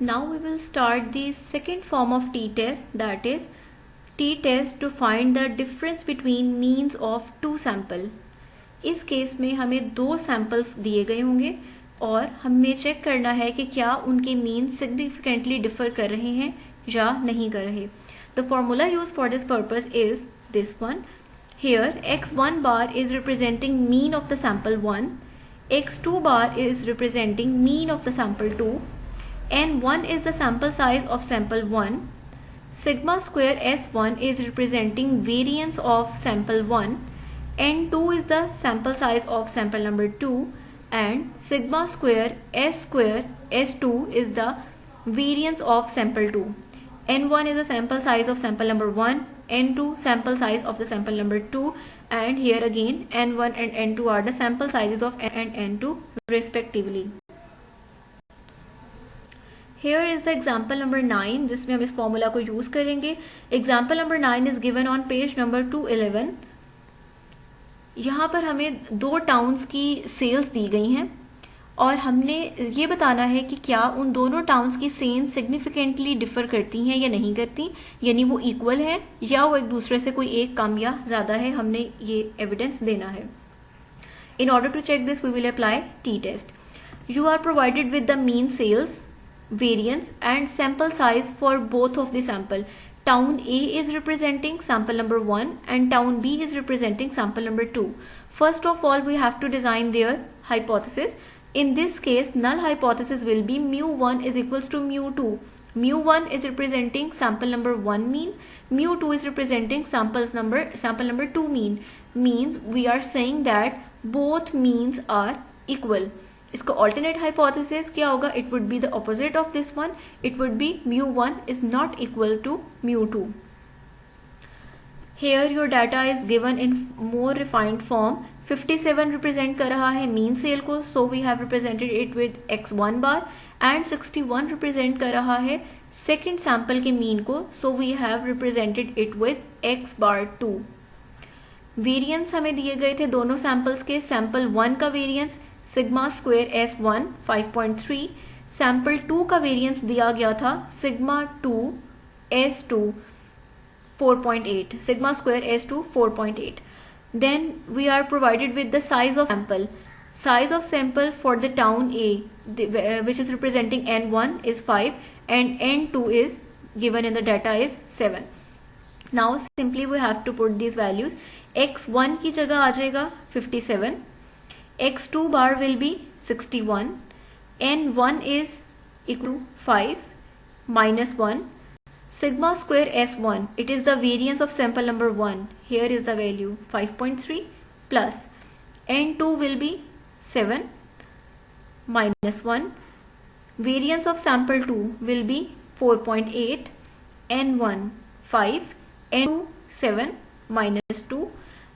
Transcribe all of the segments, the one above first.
Now we will start the second form of t-test, that is t-test to find the difference between means of two sample. इस case में हमें दो samples दिए गए होंगे और हमें चेक करना है कि क्या उनके मीन सिग्निफिकेंटली डिफर कर रहे हैं या नहीं कर रहे. The formula use for this purpose is this one. Here x1 bar is representing mean of the sample 1, x2 bar is representing mean of the sample 2, n1 is the sample size of sample 1, sigma square s1 is representing variance of sample 1, n2 is the sample size of sample number 2, and sigma square s2 is the variance of sample 2. n1 is the sample size of sample number 1, n2 sample size of the sample number 2, and here again n1 and n2 are the sample sizes of n and n2 respectively. Here is the example number 9 जिसमें हम इस formula को use करेंगे. Example number 9 is given on page number 211. यहाँ पर हमें दो towns की सेल्स दी गई हैं और हमने ये बताना है कि क्या उन दोनों टाउन्स की सेल्स सिग्निफिकेंटली डिफर करती हैं या नहीं करती, यानी वो इक्वल है या वो एक दूसरे से कोई एक कम या ज़्यादा है. हमने ये एविडेंस देना है. In order to check this we will apply T test. You are provided with the mean sales, variance and sample size for both of the sample. Town A is representing sample number 1 and town B is representing sample number 2. First of all, we have to design their hypothesis. In this case, null hypothesis will be mu1 is equals to mu2. Mu1 is representing sample number 1 mean, mu2 is representing sample number 2 mean. Means we are saying that both means are equal. इसका alternate hypothesis क्या होगा? It would be the opposite of this one. It would be mu1 is not equal to mu2. Here your data is given in more refined form. 57 represent कर रहा है mean sale को, so we have represented it with x1 bar, and 61 represent कर रहा है second sample के mean को, so we have represented it with x bar 2. Variance हमें दिए गए थे दोनों samples के. sample 1 का variance sigma square S1 5.3, sample 2 का वेरिएंस दिया गया था sigma 2 S2 4.8, sigma square S2 4.8. Then we are provided with the size of sample. Size of sample for the town A which is representing N1 is 5 and N2 is given in the data is 7. Now simply we have to put these values. X1 की जगह आ जाएगा 57, x2 bar will be 61, n1 is equal to 5 minus 1, sigma square s1, it is the variance of sample number 1, here is the value 5.3, plus n2 will be 7 minus 1, variance of sample 2 will be 4.8, n1 5, n2 7 minus 2,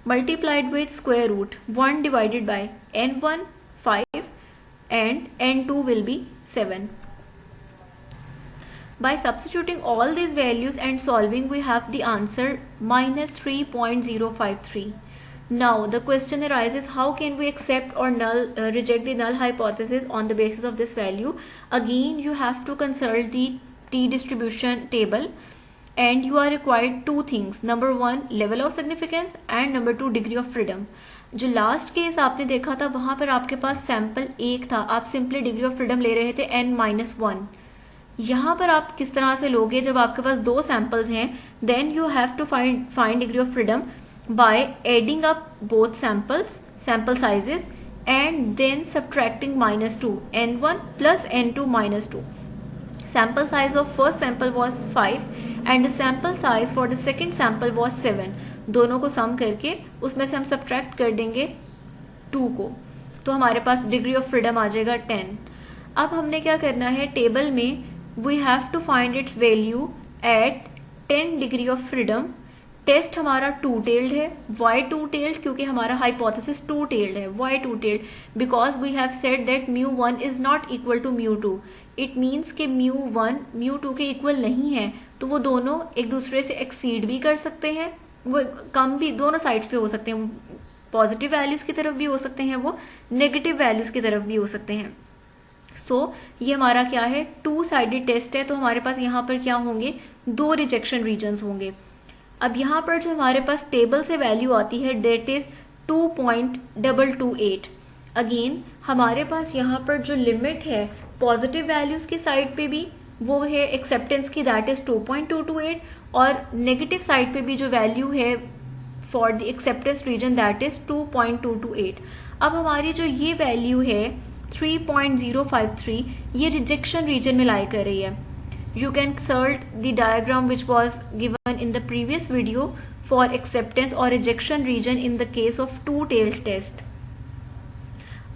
multiplied with square root 1 divided by n1 5 and n2 will be 7. By substituting all these values and solving, we have the answer minus 3.053. Now the question arises, how can we accept or reject the null hypothesis on the basis of this value? Again you have to consult the t distribution table. And you are required two things. number 1 level of significance and number 2 degree of freedom. जो last case आपने देखा था वहां पर आपके पास sample 1 था, आप simply degree of freedom ले रहे थे n-1. यहाँ पर आप किस तरह से लोगे? जब आपके पास दो सैंपल्स हैं, then you have to find degree of freedom by adding up both sample sizes and then subtracting -2, n1 plus n2 -2. Sample size of first sample was 5 and the sample size for the second sample was 7. दोनों को सम करके उसमें से हम subtract कर देंगे 2 को, तो हमारे पास डिग्री ऑफ फ्रीडम आ जाएगा 10. अब हमने क्या करना है? टेबल में we have to find its value at 10 degree of freedom. Test हमारा टू टेल्ड है. Why two tailed? क्योंकि हमारा हाइपोथेसिस टू टेल्ड है. Why two tailed? Because we have said that mu1 is not equal to mu2. It means कि mu1 mu2 के equal नहीं है, तो वो दोनों एक दूसरे से एक्सीड भी कर सकते हैं, वो कम भी दोनों साइड्स पे हो सकते हैं. पॉजिटिव वैल्यूज की तरफ भी हो सकते हैं, वो नेगेटिव वैल्यूज की तरफ भी हो सकते हैं. ये हमारा क्या है, 2 साइडेड टेस्ट है, तो हमारे पास यहाँ पर क्या होंगे, 2 रिजेक्शन रीजन्स होंगे। अब यहाँ पर जो हमारे पास टेबल से वैल्यू आती है डेट इज 2.228। अगेन हमारे पास यहाँ पर जो लिमिट है पॉजिटिव वैल्यूज की साइड पे भी वो है एक्सेप्टेंस की, दैट इज 2.228, और नेगेटिव साइड पे भी जो वैल्यू है for the acceptance region that is 2.228। अब हमारी जो ये वैल्यू है 3.053 ये रिजेक्शन रीजन में लाई कर रही है। You can consult the diagram which was given in the previous video for acceptance or rejection region in the case of two-tailed test.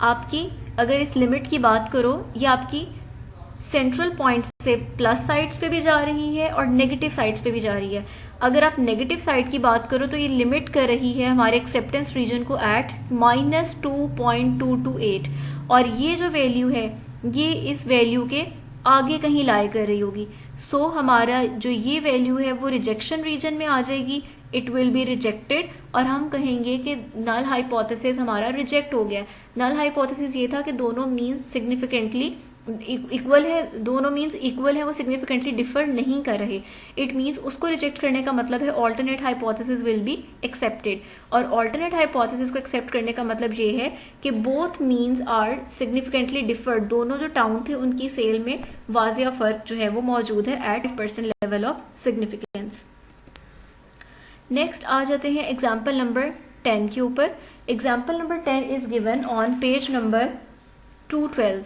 आपकी अगर इस लिमिट की बात करो, ये आपकी सेंट्रल पॉइंट से प्लस साइड्स पे भी जा रही है और नेगेटिव साइड्स पे भी जा रही है। अगर आप नेगेटिव साइड की बात करो तो ये लिमिट कर रही है हमारे एक्सेप्टेंस रीजन को एट -2.228, और ये जो वैल्यू है ये इस वैल्यू के आगे कहीं लाई कर रही होगी। हमारा जो ये वैल्यू है वो रिजेक्शन रीजन में आ जाएगी, इट विल बी रिजेक्टेड, और हम कहेंगे कि नल हाइपोथेसिस हमारा रिजेक्ट हो गया। नल हाइपोथेसिस ये था कि दोनों मीन्स सिग्निफिकेंटली इक्वल है, दोनों मीन्स इक्वल है, वो सिग्निफिकेंटली डिफर नहीं कर रहे। इट मीन्स उसको रिजेक्ट करने का मतलब है alternate hypothesis will be accepted, और ऑल्टरनेट हाइपोथेसिस को एक्सेप्ट करने का मतलब ये है कि both means are significantly differed, दोनों जो टाउन थे उनकी सेल में वाजिया फर्क जो है वो मौजूद है at % level of significance. Next आ जाते हैं एग्जाम्पल नंबर 10 के ऊपर। Example number 10 is given on page number 212।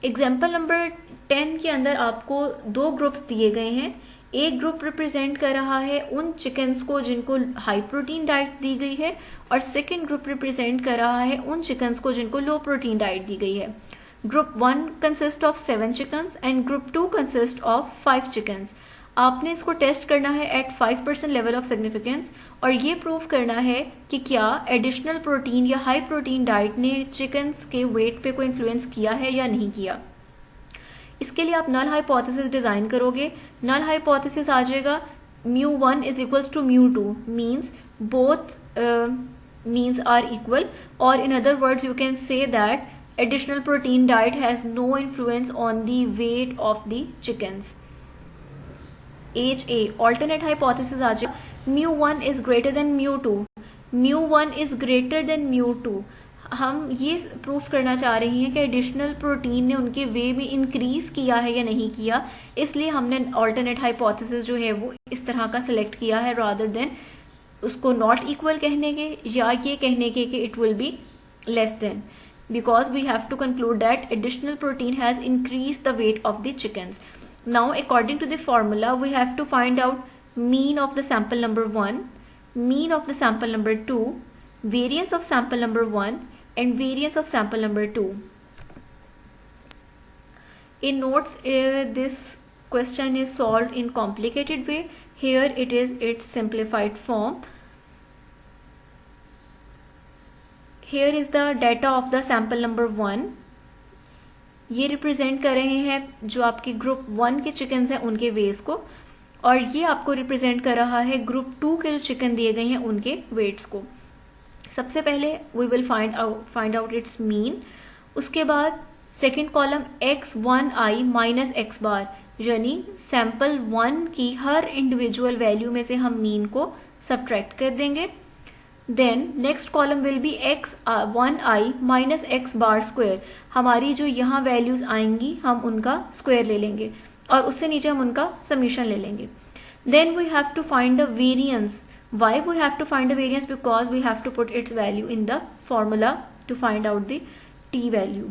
Example number 10 के अंदर आपको 2 ग्रुप्स दिए गए हैं। एक ग्रुप रिप्रेजेंट कर रहा है उन चिकन्स को जिनको हाई प्रोटीन डाइट दी गई है, और सेकेंड ग्रुप रिप्रेजेंट कर रहा है उन चिकन्स को जिनको लो प्रोटीन डाइट दी गई है। Group 1 consist of 7 chickens and group 2 consist of 5 chickens. आपने इसको टेस्ट करना है एट 5% लेवल ऑफ सिग्निफिकेंस, और ये प्रूव करना है कि क्या एडिशनल प्रोटीन या हाई प्रोटीन डाइट ने चिकन्स के वेट पे कोई इन्फ्लुएंस किया है या नहीं किया। इसके लिए आप नल हाइपोथेसिस डिजाइन करोगे। नल हाइपोथेसिस आ जाएगा μ1 is equals to μ2, means both means are equal, और in other words you can say that additional protein diet has no influence on the weight of the chickens. HA alternate hypothesis आ जाए μ1 is greater than μ2, μ1 is greater than μ2। हम ये proof करना चाह रहे हैं कि additional protein ने उनके वे में इंक्रीज किया है या नहीं किया, इसलिए हमने ऑल्टरनेट हाइपोथेसिस जो है वो इस तरह का सिलेक्ट किया है रादर देन उसको नॉट इक्वल कहने के या ये कहने के कि it will be less than, because we have to conclude that additional protein has increased the weight of the chickens. Now according to the formula we have to find out mean of the sample number 1, mean of the sample number 2, variance of sample number 1 and variance of sample number 2. In notes this question is solved in complicated way. Here it is its simplified form. Here is the data of the sample number 1. ये represent कर रहे हैं जो आपके group 1 के chickens हैं उनके weights को, और ये आपको रिप्रेजेंट कर रहा है ग्रुप 2 के जो चिकन दिए गए हैं उनके वेट्स को। सबसे पहले we will find out its mean. उसके बाद second column x1i minus x bar, यानी सैंपल 1 की हर इंडिविजुअल वैल्यू में से हम मीन को सब्ट्रैक्ट कर देंगे। Then next column will be x1i minus x bar square, हमारी जो यहाँ वैल्यूज आएंगी हम उनका स्क्वायर ले लेंगे और उससे नीचे हम उनका समीशन ले लेंगे। Then we have to find the variance. Why we have to find the variance? Because we have to put its value in the formula to find out the t value.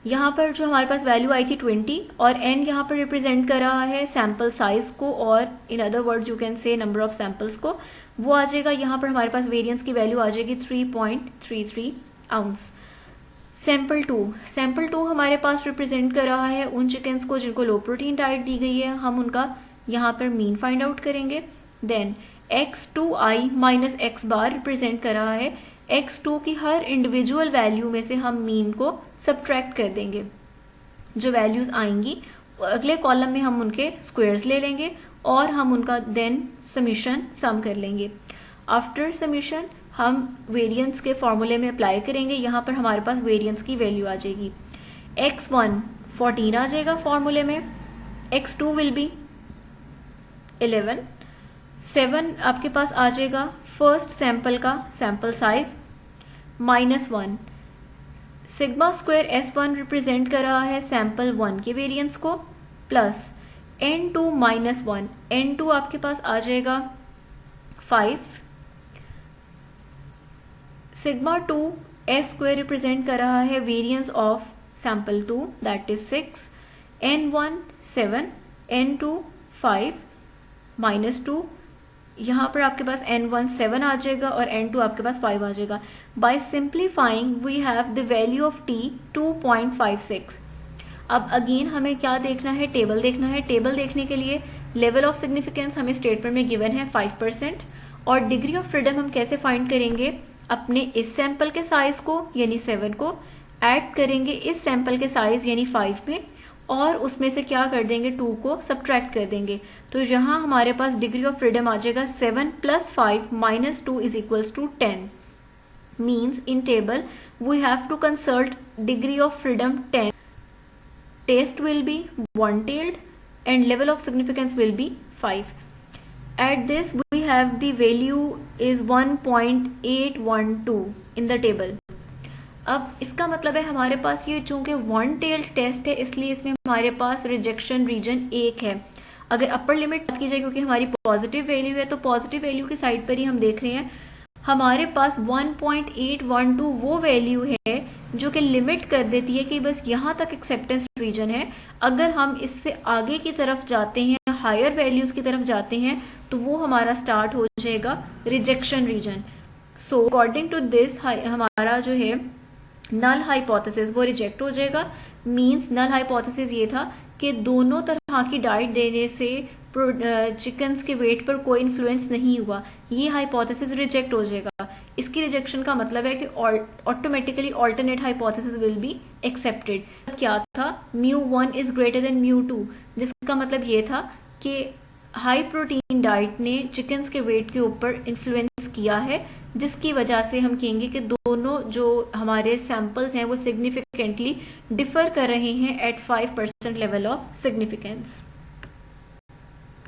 यहाँ पर जो हमारे पास value आई थी 20, और n यहाँ पर represent कर रहा है सैंपल साइज को, और in other words you can से नंबर ऑफ सैंपल्स को, वो आ जाएगा। यहाँ पर हमारे पास वेरिएंस की वैल्यू आ जाएगी 3.33 आउंस। सैंपल 2 हमारे पास रिप्रेजेंट कर रहा है उन चिकन्स को जिनको लो प्रोटीन डाइट दी गई है, हम उनका यहाँ पर मीन फाइंड आउट करेंगे। देन x2i माइनस x बार रिप्रेजेंट कर रहा है x2 की हर इंडिविजुअल वैल्यू में से हम मीन को सब्ट्रैक्ट कर देंगे। जो वैल्यूज आएंगी अगले कॉलम में हम उनके स्क्वायर्स ले लेंगे और हम उनका देन समीशन सम कर लेंगे। आफ्टर समीशन हम वेरिएंस के फॉर्मूले में अप्लाई करेंगे। यहाँ पर हमारे पास वेरिएंस की वैल्यू आ जाएगी x1 14 आ जाएगा फॉर्मूले में, x2 विल बी 11, 7 आपके पास आ जाएगा फर्स्ट सैंपल का sample size, -1 sigma square S1 represent कर रहा है सैंपल 1 के वेरिएंस को, प्लस N2 -1, N2 आपके पास आ जाएगा 5, सिग्मा 2 S स्क्वायर रिप्रेजेंट कर रहा है variance of sample 2 that is 6, N1 7, N2 5 -2, यहाँ पर आपके पास N1 7 आ जाएगा और N2 आपके पास 5 आ जाएगा। By simplifying we have the value of T 2.56। अब अगेन हमें क्या देखना है, टेबल देखना है। टेबल देखने के लिए लेवल ऑफ सिग्निफिकेंस हमें स्टेटमेंट में गिवन है 5%, और डिग्री ऑफ फ्रीडम हम कैसे फाइंड करेंगे, अपने इस सैंपल के साइज को यानी 7 को ऐड करेंगे इस सैंपल के साइज यानी 5 में, और उसमें से क्या कर देंगे 2 को सब्ट्रैक्ट कर देंगे। तो यहाँ हमारे पास डिग्री ऑफ फ्रीडम आ जाएगा 7 + 5 - 2 = 10। Means in table we have to consult degree of freedom 10, test will be 1-tailed and level of significance will be 5. At this we have the value is 1.812 in the table. अब इसका मतलब है हमारे पास ये चूंकि 1-tailed test है इसलिए इसमें हमारे पास रिजेक्शन रीजन 1 है। अगर अपर लिमिट बात की जाए क्योंकि हमारी पॉजिटिव वैल्यू है तो पॉजिटिव वैल्यू की साइड पर ही हम देख रहे हैं, हमारे पास 1.812 वो वैल्यू है जो कि लिमिट कर देती है कि बस यहाँ तक एक्सेप्टेंस रीजन है। अगर हम इससे आगे की तरफ जाते हैं, हायर वैल्यूज की तरफ जाते हैं, तो वो हमारा स्टार्ट हो जाएगा rejection region. So according to this हमारा जो है नल हाइपोथेसिस वो रिजेक्ट हो जाएगा। मींस नल हाइपोथेसिस ये था कि दोनों तरह की डाइट देने से चिकन्स के वेट पर कोई इन्फ्लुएंस नहीं हुआ, ये हाइपोथेसिस रिजेक्ट हो जाएगा। इसकी रिजेक्शन का मतलब है कि automatically alternate hypothesis will be accepted. क्या था, μ1 इज ग्रेटर देन μ2, जिसका मतलब ये था कि हाई प्रोटीन डाइट ने चिकन्स के वेट के ऊपर इन्फ्लुएंस किया है, जिसकी वजह से हम कहेंगे कि दोनों जो हमारे सैंपल्स हैं वो सिग्निफिकेंटली डिफर कर रहे हैं एट 5% लेवल ऑफ सिग्निफिकेंस।